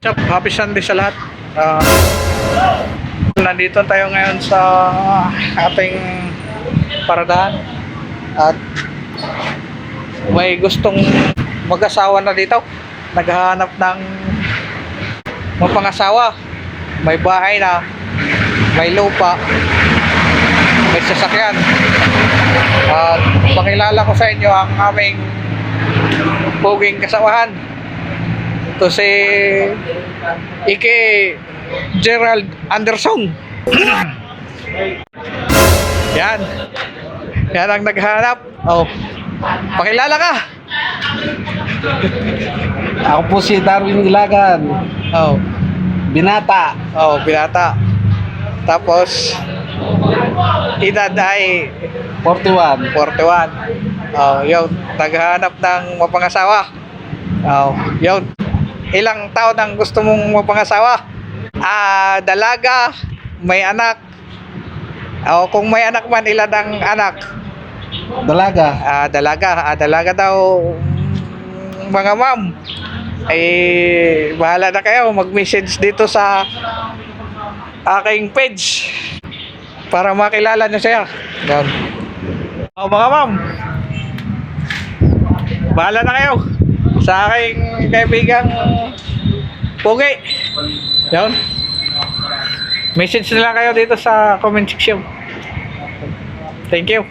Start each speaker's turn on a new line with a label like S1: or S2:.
S1: Happy Sunday sa lahat. Nandito tayo ngayon sa ating paradahan at may gustong mag-asawa na dito. Naghahanap ng mapangasawa. May bahay na, may lupa, may sasakyan. At pakilala ko sa inyo ang aming puging kasawahan. Ito si Ike Gerald Anderson. Yan ang naghahanap. Oh, pakilala ka.
S2: Ako po si Darwin Ilagan,
S1: Oh,
S2: binata.
S1: binata. Tapos edad ay
S2: 41.
S1: 41. Oh, yun, naghahanap ng mapangasawa. Oh, yun. Ilang taon ang gusto mong mapangasawa? Dalaga, may anak. O kung may anak man, ilan ang anak?
S2: Dalaga.
S1: Dalaga daw, mga ma'am. Bahala na kayo, mag-message dito sa aking page para makilala niyo siya. Yan. Mga ma'am, bahala na kayo sa aking kaibigang Pugi. Yan. Message nila kayo dito sa comment section. Thank you.